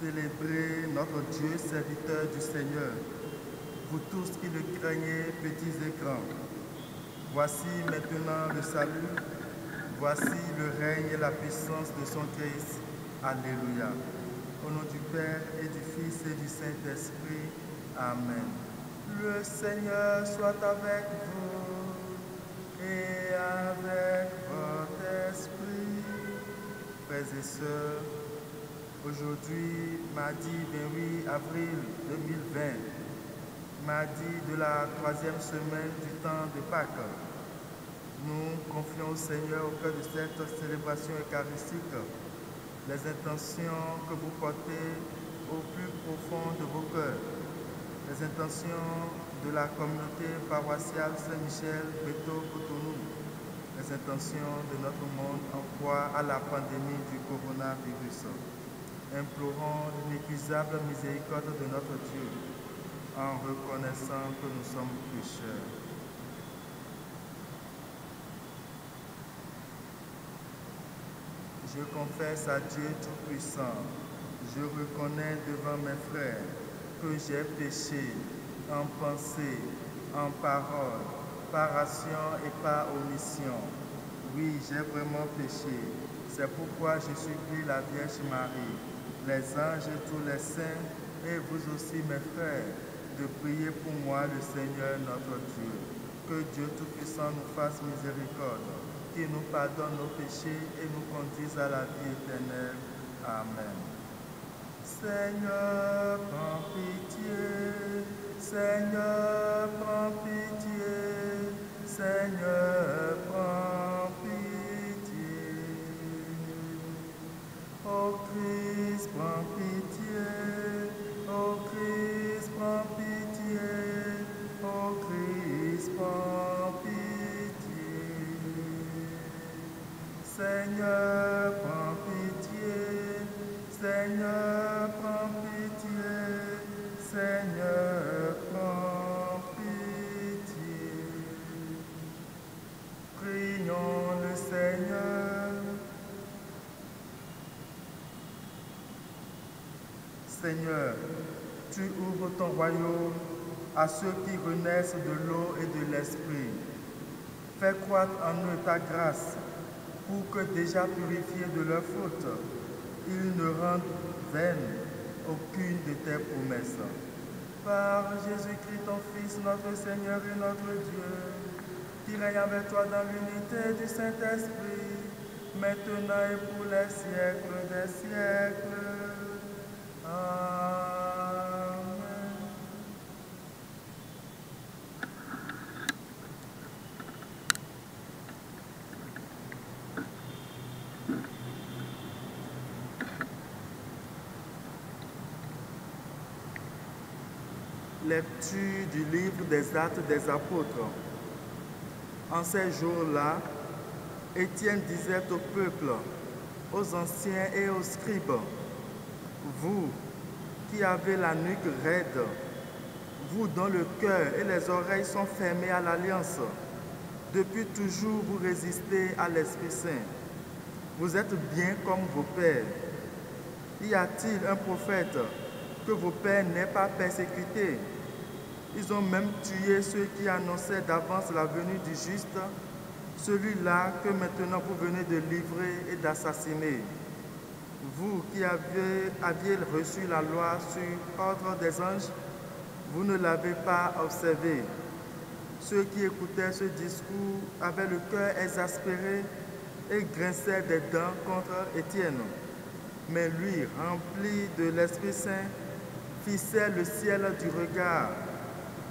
Célébrez notre Dieu, serviteur du Seigneur, vous tous qui le craignez, petits et grands. Voici maintenant le salut, voici le règne et la puissance de son Christ. Alléluia. Au nom du Père et du Fils et du Saint-Esprit. Amen. Le Seigneur soit avec vous et avec votre esprit. Frères et sœurs, aujourd'hui, mardi 28 avril 2020, mardi de la 3e semaine du temps de Pâques, nous confions au Seigneur au cœur de cette célébration eucharistique les intentions que vous portez au plus profond de vos cœurs, les intentions de la communauté paroissiale Saint-Michel, Beto, Cotonou, les intentions de notre monde en proie à la pandémie du coronavirus. Implorons l'inépuisable miséricorde de notre Dieu en reconnaissant que nous sommes pécheurs. Je confesse à Dieu Tout-Puissant, je reconnais devant mes frères que j'ai péché en pensée, en parole, par action et par omission. Oui, j'ai vraiment péché. C'est pourquoi je supplie la Vierge Marie, les anges et tous les saints, et vous aussi mes frères, de prier pour moi le Seigneur notre Dieu. Que Dieu Tout-Puissant nous fasse miséricorde, qu'il nous pardonne nos péchés et nous conduise à la vie éternelle. Amen. Seigneur, prends pitié. Seigneur, prends pitié. Seigneur, prends pitié. Ô Christ, prends pitié. Ô Christ, prends pitié. Ô Christ, prends pitié. Seigneur, prends pitié. Seigneur, prends pitié. Seigneur, prends pitié. Prions le Seigneur. Seigneur, tu ouvres ton royaume à ceux qui renaissent de l'eau et de l'esprit. Fais croître en eux ta grâce, pour que déjà purifiés de leurs fautes, ils ne rendent vaine aucune de tes promesses. Par Jésus-Christ, ton Fils, notre Seigneur et notre Dieu, qui règne avec toi dans l'unité du Saint-Esprit, maintenant et pour les siècles des siècles. Amen. Lecture du livre des Actes des Apôtres. En ces jours-là, Étienne disait au peuple, aux anciens et aux scribes, « Vous qui avez la nuque raide, vous dont le cœur et les oreilles sont fermés à l'alliance, depuis toujours vous résistez à l'Esprit Saint. Vous êtes bien comme vos pères. Y a-t-il un prophète que vos pères n'aient pas persécuté? Ils ont même tué ceux qui annonçaient d'avance la venue du juste, celui-là que maintenant vous venez de livrer et d'assassiner. Vous qui aviez reçu la loi sur ordre des anges, vous ne l'avez pas observé. Ceux qui écoutaient ce discours avaient le cœur exaspéré et grinçaient des dents contre Étienne. Mais lui, rempli de l'Esprit Saint, fixait le ciel du regard.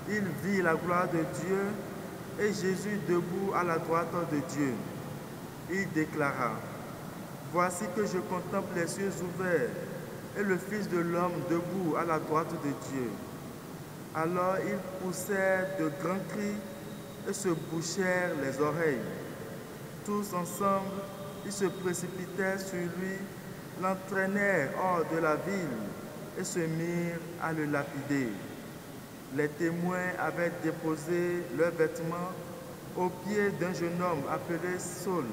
Il vit la gloire de Dieu et Jésus debout à la droite de Dieu. Il déclara, « Voici que je contemple les cieux ouverts et le Fils de l'homme debout à la droite de Dieu. » Alors ils poussèrent de grands cris et se bouchèrent les oreilles. Tous ensemble, ils se précipitèrent sur lui, l'entraînèrent hors de la ville et se mirent à le lapider. Les témoins avaient déposé leurs vêtements aux pieds d'un jeune homme appelé Saul.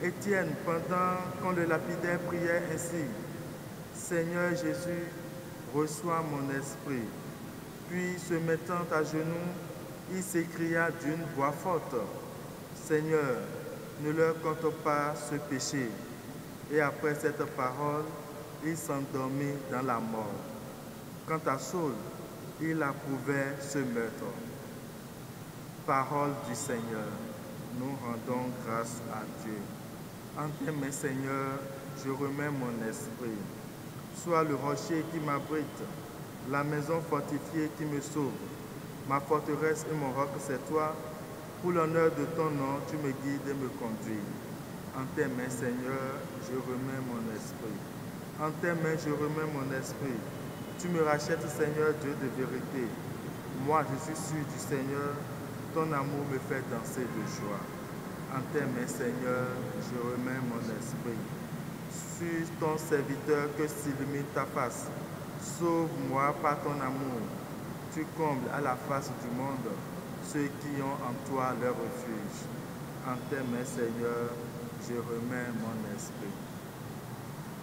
Étienne, pendant qu'on le lapidait, priait ainsi. « Seigneur Jésus, reçois mon esprit. Puis, se mettant à genoux, il s'écria d'une voix forte, Seigneur, ne leur compte pas ce péché. Et après cette parole, il s'endormit dans la mort. Quant à Saul, il approuvait ce meurtre. Parole du Seigneur, nous rendons grâce à Dieu. En tes mains, Seigneur, je remets mon esprit. Sois le rocher qui m'abrite, la maison fortifiée qui me sauve. Ma forteresse et mon roc, c'est toi. Pour l'honneur de ton nom, tu me guides et me conduis. En tes mains, Seigneur, je remets mon esprit. En tes mains, je remets mon esprit. Tu me rachètes, Seigneur, Dieu de vérité. Moi, je suis sûr du Seigneur. Ton amour me fait danser de joie. En tes mains, Seigneur, je remets mon esprit. Sur ton serviteur que s'illumine ta face. Sauve-moi par ton amour. Tu combles à la face du monde ceux qui ont en toi leur refuge. En tes mains, Seigneur, je remets mon esprit.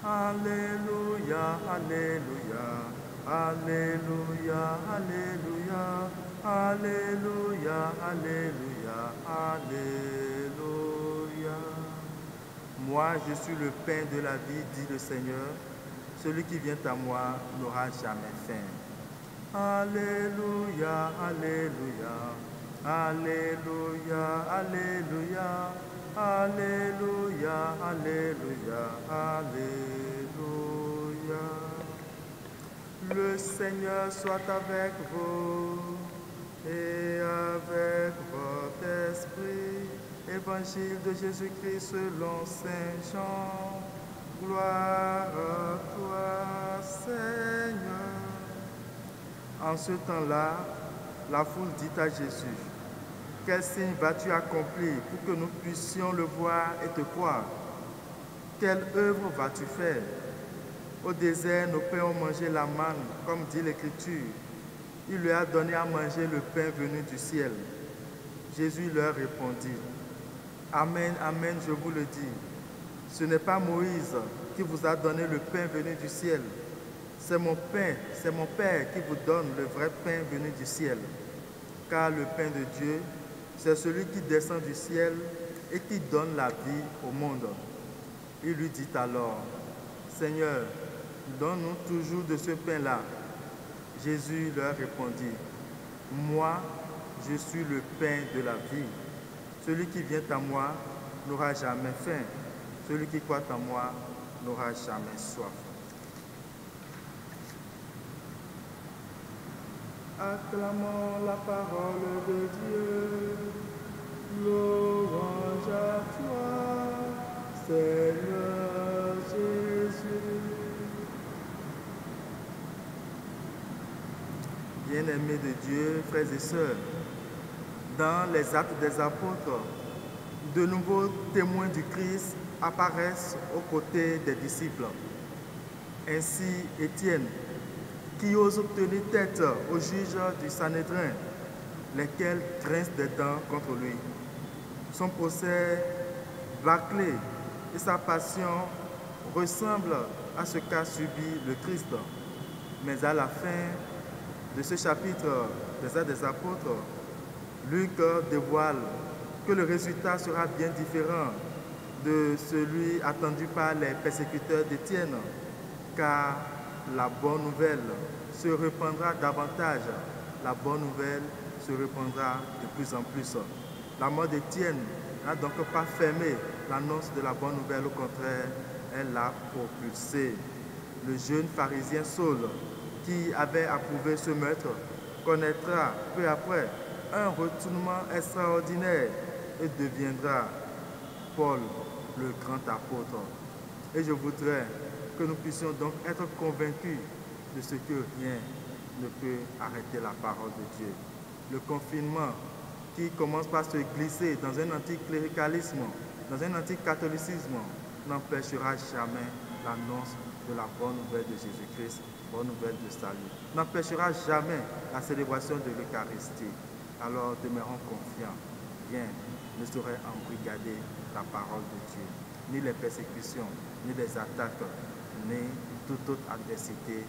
Alléluia, Alléluia, Alléluia, Alléluia, Alléluia, Alléluia, Alléluia. Moi, je suis le pain de la vie, dit le Seigneur. Celui qui vient à moi n'aura jamais faim. Alléluia, Alléluia, Alléluia, Alléluia, Alléluia, Alléluia, Alléluia. Le Seigneur soit avec vous et avec votre esprit. Évangile de Jésus-Christ selon Saint Jean. Gloire à toi, Seigneur. En ce temps-là, la foule dit à Jésus, « Quel signe vas-tu accomplir pour que nous puissions le voir et te croire? Quelle œuvre vas-tu faire? Au désert, nos pères ont mangé la manne, comme dit l'Écriture. Il leur a donné à manger le pain venu du ciel. » Jésus leur répondit, « Amen, amen, je vous le dis. Ce n'est pas Moïse qui vous a donné le pain venu du ciel. C'est mon Père qui vous donne le vrai pain venu du ciel. Car le pain de Dieu, c'est celui qui descend du ciel et qui donne la vie au monde. » Il lui dit alors, « Seigneur, donne-nous toujours de ce pain-là. » Jésus leur répondit, « Moi, je suis le pain de la vie. Celui qui vient à moi n'aura jamais faim. Celui qui croit en moi n'aura jamais soif. » Acclamons la parole de Dieu. Louange à toi, Seigneur Jésus. Bien-aimés de Dieu, frères et sœurs, dans les Actes des Apôtres, de nouveaux témoins du Christ apparaissent aux côtés des disciples. Ainsi, Étienne, qui ose tenir tête aux juges du Sanhédrin, lesquels grincent des dents contre lui. Son procès bâclé et sa passion ressemblent à ce qu'a subi le Christ. Mais à la fin de ce chapitre des Actes des Apôtres, Luc dévoile que le résultat sera bien différent de celui attendu par les persécuteurs d'Étienne, car la bonne nouvelle se répandra davantage. La bonne nouvelle se répandra de plus en plus. La mort d'Étienne n'a donc pas fermé l'annonce de la bonne nouvelle, au contraire, elle l'a propulsée. Le jeune pharisien Saul, qui avait approuvé ce meurtre, connaîtra peu après un retournement extraordinaire et deviendra Paul, le grand apôtre. Et je voudrais que nous puissions donc être convaincus de ce que rien ne peut arrêter la parole de Dieu. Le confinement qui commence par se glisser dans un anticléricalisme, dans un anticatholicisme, n'empêchera jamais l'annonce de la bonne nouvelle de Jésus-Christ, bonne nouvelle de salut. N'empêchera jamais la célébration de l'Eucharistie. Alors demeurons confiants. Rien ne saurait embrigader la parole de Dieu. Ni les persécutions, ni les attaques, ni toute autre adversité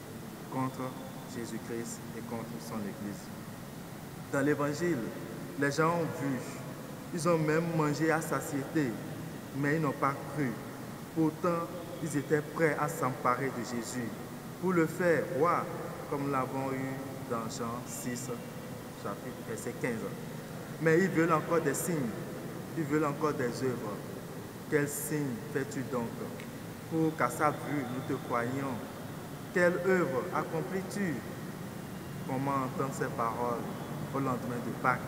contre Jésus-Christ et contre son Église. Dans l'Évangile, les gens ont vu, ils ont même mangé à satiété, mais ils n'ont pas cru. Pourtant, ils étaient prêts à s'emparer de Jésus pour le faire roi, comme nous l'avons eu dans Jean 6, chapitre verset 15. Mais ils veulent encore des signes, ils veulent encore des œuvres. Quel signe fais-tu donc pour qu'à sa vue nous te croyions? Quelle œuvre accomplis-tu? Comment entendre ces paroles au lendemain de Pâques?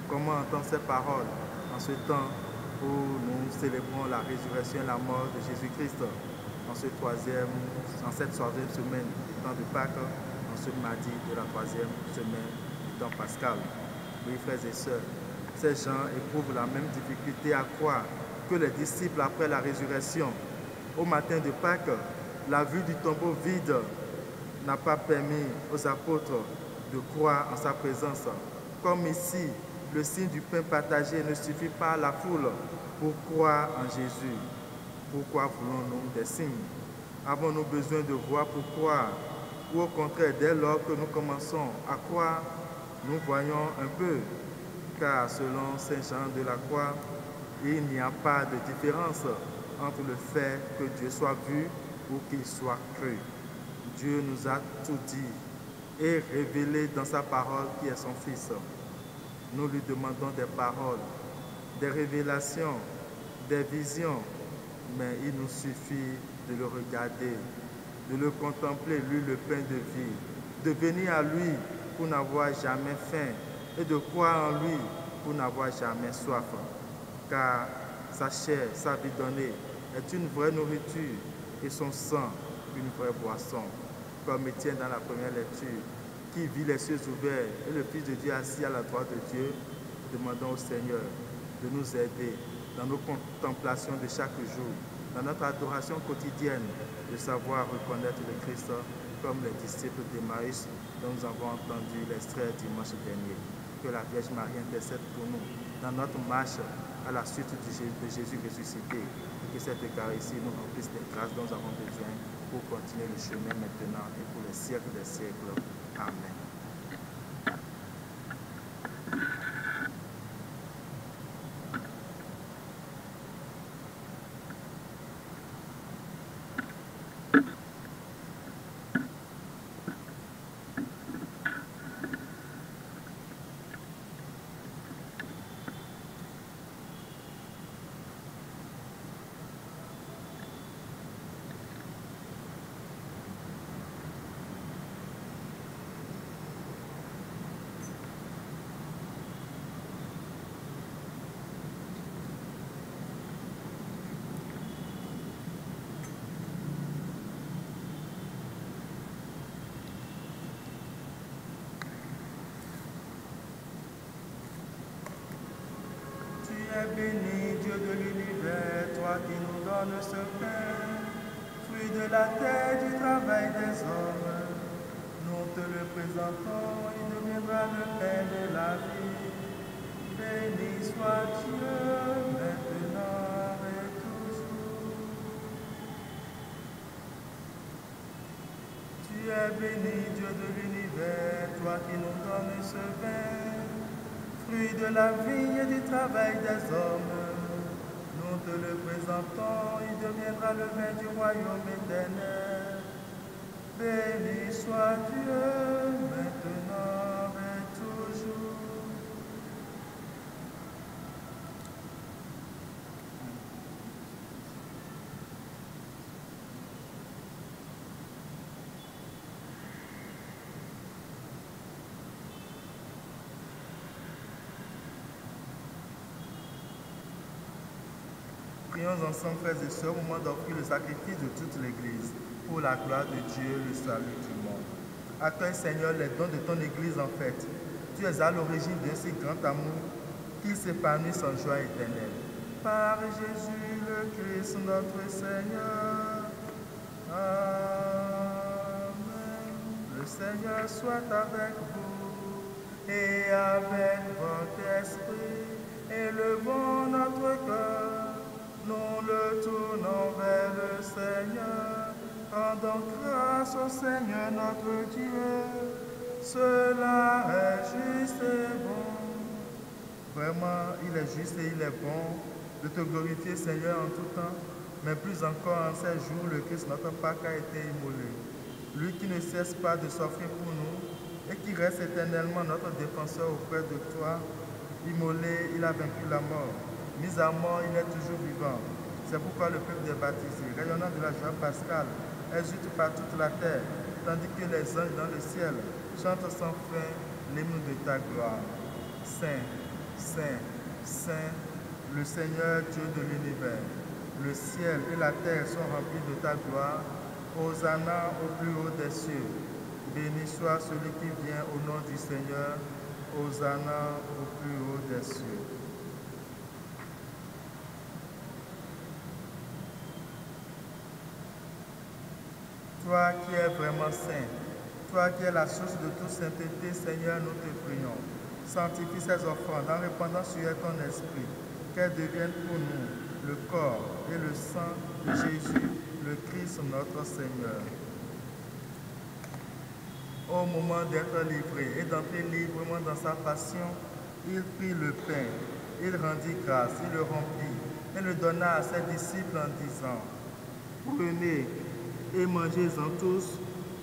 Comment entendre ces paroles en ce temps où nous célébrons la résurrection et la mort de Jésus-Christ, en cette troisième semaine du temps de Pâques, en ce mardi de la troisième semaine du temps pascal? Oui, frères et sœurs, ces gens éprouvent la même difficulté à croire que les disciples après la résurrection. Au matin de Pâques, la vue du tombeau vide n'a pas permis aux apôtres de croire en sa présence. Comme ici, le signe du pain partagé ne suffit pas à la foule pour croire en Jésus. Pourquoi voulons-nous des signes? Avons-nous besoin de voir pour croire? Ou au contraire, dès lors que nous commençons à croire, nous voyons un peu? Car selon Saint Jean de la Croix, il n'y a pas de différence entre le fait que Dieu soit vu ou qu'il soit cru. Dieu nous a tout dit et révélé dans sa parole qui est son Fils. Nous lui demandons des paroles, des révélations, des visions, mais il nous suffit de le regarder, de le contempler, lui le pain de vie, de venir à lui pour n'avoir jamais faim et de croire en lui pour n'avoir jamais soif. Car sa chair, sa vie donnée, est une vraie nourriture et son sang, une vraie boisson. Comme Étienne dans la première lecture, qui vit les cieux ouverts et le Fils de Dieu assis à la droite de Dieu, demandons au Seigneur de nous aider dans nos contemplations de chaque jour, dans notre adoration quotidienne, de savoir reconnaître le Christ comme les disciples d'Emmaüs dont nous avons entendu l'extrait dimanche dernier. Que la Vierge Marie intercède pour nous dans notre marche à la suite de Jésus ressuscité, et que cette Eucharistie nous remplisse des grâces dont nous avons besoin pour continuer le chemin maintenant et pour les siècles des siècles. Amen. Béni Dieu de l'univers, toi qui nous donnes ce pain, fruit de la terre, du travail des hommes. Nous te le présentons, il deviendra le pain de la vie. Béni soit Dieu, maintenant et toujours. Tu es béni Dieu de l'univers, toi qui nous donnes ce pain, fruit de la vie et du travail des hommes. Nous te le présentons, il deviendra le vin du royaume éternel. Béni soit Dieu, maintenant et toujours. Prions ensemble, frères et sœurs, au moment d'offrir le sacrifice de toute l'Église, pour la gloire de Dieu, le salut du monde. Accueille, Seigneur, les dons de ton Église en fête. Tu es à l'origine d'un si grand amour qu'il s'épanouit en joie éternelle. Par Jésus le Christ, notre Seigneur. Amen. Le Seigneur soit avec vous et avec votre esprit. Élevons notre cœur. Nous le tournons vers le Seigneur. Rendons grâce au Seigneur notre Dieu, cela est juste et bon. Vraiment, il est juste et il est bon de te glorifier, Seigneur, en tout temps, mais plus encore en ces jours, le Christ, notre Pâque, a été immolé. Lui qui ne cesse pas de s'offrir pour nous et qui reste éternellement notre défenseur auprès de toi, immolé, il a vaincu la mort. Mis à mort, il est toujours vivant. C'est pourquoi le peuple des baptisés, rayonnant de la joie pascale, exulte par toute la terre, tandis que les anges dans le ciel chantent sans fin l'hymne de ta gloire. Saint, Saint, Saint, le Seigneur Dieu de l'univers. Le ciel et la terre sont remplis de ta gloire. Hosanna au plus haut des cieux. Béni soit celui qui vient au nom du Seigneur. Hosanna au plus haut des cieux. Toi qui es vraiment saint, toi qui es la source de toute sainteté, Seigneur, nous te prions. Sanctifie ces offrandes en répandant sur elles ton esprit, qu'elles deviennent pour nous le corps et le sang de Jésus, le Christ notre Seigneur. Au moment d'être livré et d'entrer librement dans sa passion, il prit le pain, il rendit grâce, il le rompit et le donna à ses disciples en disant, « Prenez et mangez-en tous,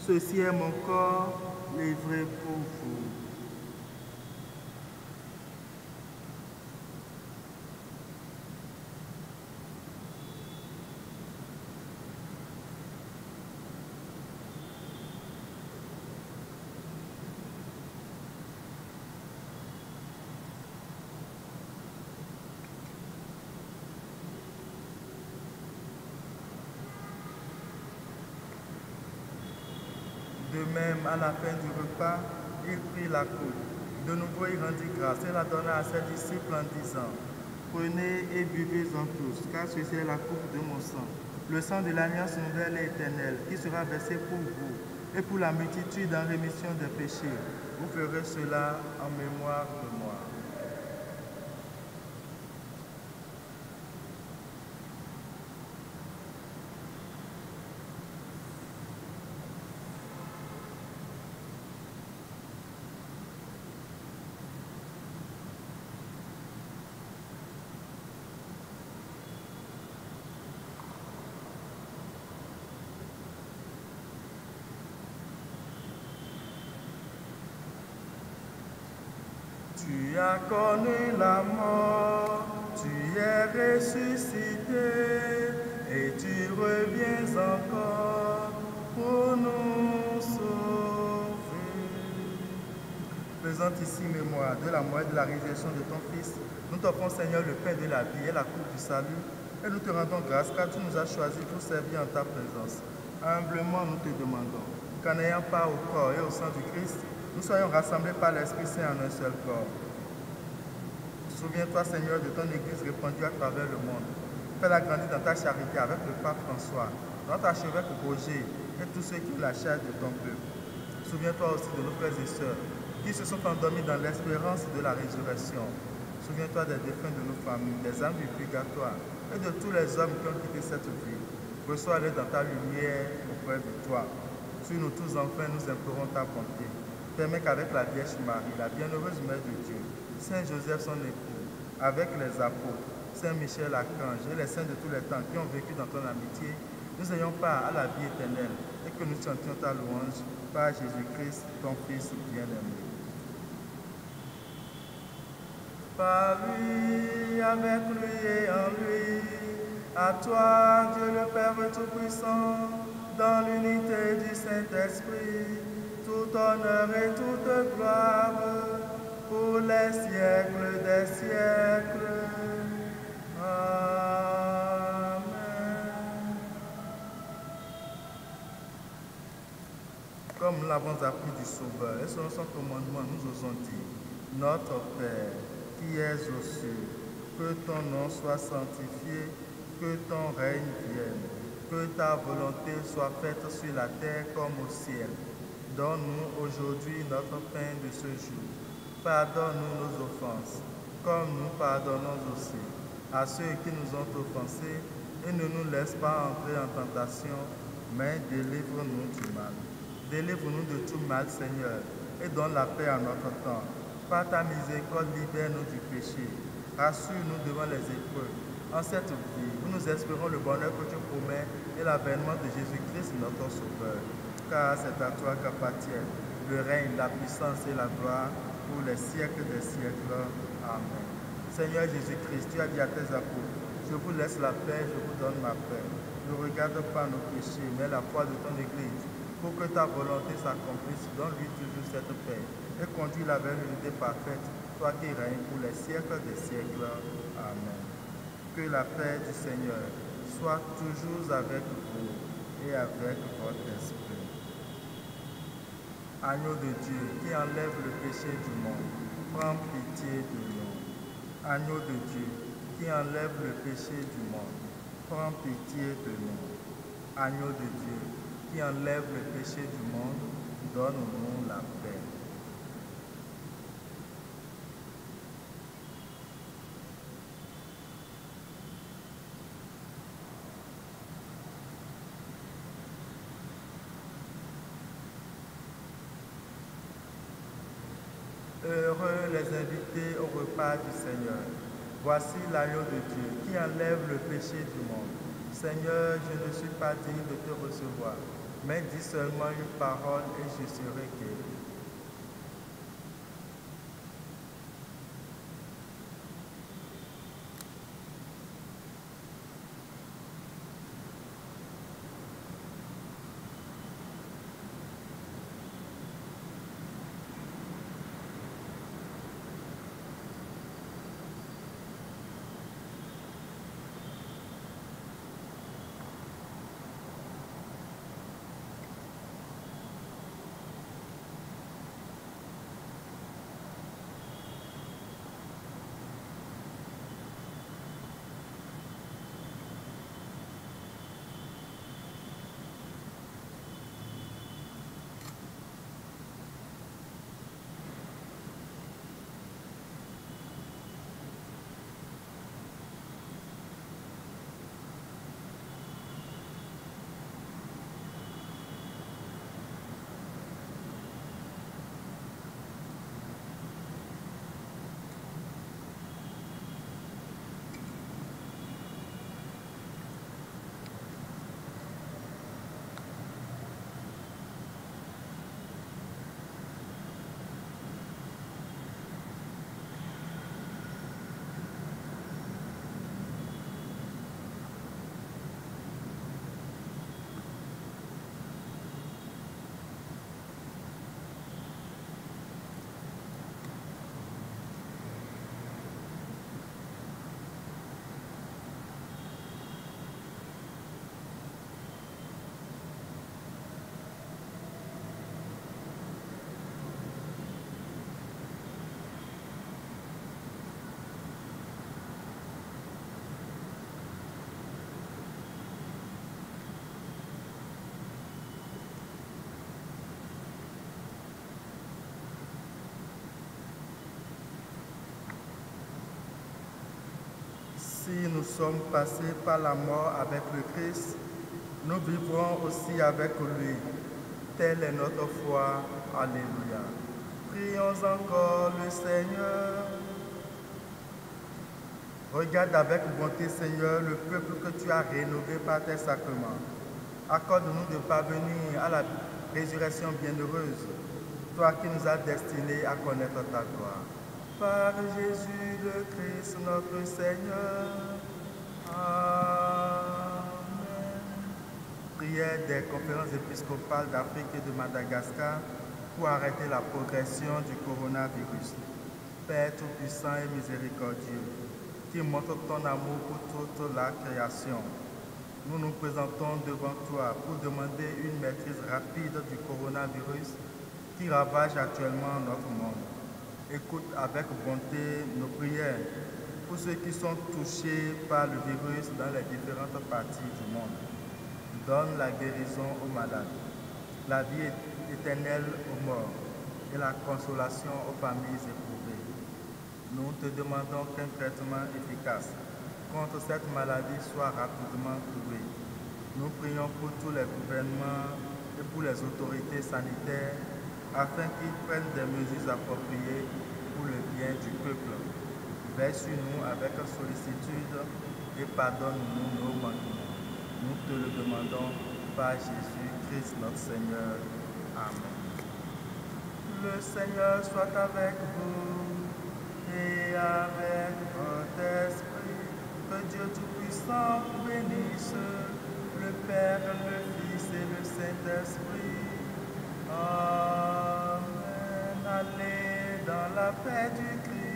ceci est mon corps livré pour vous. » De même, à la fin du repas, il prit la coupe. De nouveau, il rendit grâce et la donna à ses disciples en disant, « Prenez et buvez-en tous, car ceci est la coupe de mon sang, le sang de l'alliance nouvelle et éternelle, qui sera versé pour vous et pour la multitude en rémission des péchés. Vous ferez cela en mémoire de moi. » Tu as connu la mort, tu es ressuscité et tu reviens encore pour nous sauver. Faisant ici mémoire de la mort et de la résurrection de ton Fils, nous t'offrons, Seigneur, le pain de la vie et la coupe du salut, et nous te rendons grâce car tu nous as choisis pour servir en ta présence. Humblement, nous te demandons qu'en ayant part au corps et au sang du Christ, nous soyons rassemblés par l'Esprit Saint en un seul corps. Souviens-toi, Seigneur, de ton Église répandue à travers le monde. Fais-la grandir dans ta charité avec le pape François, notre archevêque Roger et tous ceux qui ont la chair de ton peuple. Souviens-toi aussi de nos frères et sœurs qui se sont endormis dans l'espérance de la résurrection. Souviens-toi des défunts de nos familles, des âmes du purgatoire et de tous les hommes qui ont quitté cette vie. Reçois-les dans ta lumière auprès de toi. Sur nous tous, enfin, nous implorons ta bonté. Permets qu'avec la Vierge Marie, la bienheureuse Mère de Dieu, Saint Joseph son époux, avec les apôtres, Saint Michel Archange et les saints de tous les temps qui ont vécu dans ton amitié, nous ayons part à la vie éternelle et que nous chantions ta louange par Jésus-Christ, ton Fils bien-aimé. Par lui, avec lui et en lui, à toi, Dieu le Père Tout-Puissant, dans l'unité du Saint-Esprit, tout honneur et toute gloire pour les siècles des siècles. Amen. Comme nous l'avons appris du Sauveur et selon son commandement, nous osons dire, notre Père, qui es aux cieux, que ton nom soit sanctifié, que ton règne vienne, que ta volonté soit faite sur la terre comme au ciel. Donne-nous aujourd'hui notre pain de ce jour. Pardonne-nous nos offenses, comme nous pardonnons aussi à ceux qui nous ont offensés, et ne nous laisse pas entrer en tentation, mais délivre-nous du mal. Délivre-nous de tout mal, Seigneur, et donne la paix à notre temps. Par ta miséricorde, libère-nous du péché. Rassure-nous devant les épreuves. En cette vie, où nous espérons le bonheur que tu promets et l'avènement de Jésus-Christ, notre Sauveur. Car c'est à toi qu'appartiennent le règne, la puissance et la gloire pour les siècles des siècles. Amen. Seigneur Jésus-Christ, tu as dit à tes apôtres, je vous laisse la paix, je vous donne ma paix. Ne regarde pas nos péchés, mais la foi de ton Église. Pour que ta volonté s'accomplisse, donne-lui toujours cette paix et conduis-la vers l'unité parfaite, toi qui règnes pour les siècles des siècles. Amen. Que la paix du Seigneur soit toujours avec vous et avec votre esprit. Agneau de Dieu qui enlève le péché du monde, prends pitié de nous. Agneau de Dieu qui enlève le péché du monde, prends pitié de nous. Agneau de Dieu qui enlève le péché du monde, donne-nous la paix. Heureux les invités au repas du Seigneur. Voici l'agneau de Dieu qui enlève le péché du monde. Seigneur, je ne suis pas digne de te recevoir, mais dis seulement une parole et je serai guéri. Si nous sommes passés par la mort avec le Christ, nous vivrons aussi avec lui. Telle est notre foi. Alléluia. Prions encore le Seigneur. Regarde avec bonté, Seigneur, le peuple que tu as rénové par tes sacrements. Accorde-nous de parvenir à la résurrection bienheureuse, toi qui nous as destinés à connaître ta gloire. Par Jésus le Christ, notre Seigneur. Amen. Prière des conférences épiscopales d'Afrique et de Madagascar pour arrêter la progression du coronavirus. Père tout-puissant et miséricordieux, qui montre ton amour pour toute la création, nous nous présentons devant toi pour demander une maîtrise rapide du coronavirus qui ravage actuellement notre monde. Écoute avec bonté nos prières pour ceux qui sont touchés par le virus dans les différentes parties du monde. Donne la guérison aux malades, la vie éternelle aux morts et la consolation aux familles éprouvées. Nous te demandons qu'un traitement efficace contre cette maladie soit rapidement trouvé. Nous prions pour tous les gouvernements et pour les autorités sanitaires afin qu'ils prennent des mesures appropriées pour le bien du peuple. Veille sur nous avec sollicitude et pardonne-nous nos manquements. Nous te le demandons par Jésus-Christ notre Seigneur. Amen. Le Seigneur soit avec vous et avec votre esprit. Que Dieu Tout-Puissant vous bénisse, le Père, le Fils et le Saint-Esprit. Amen. Allez dans la paix du Christ.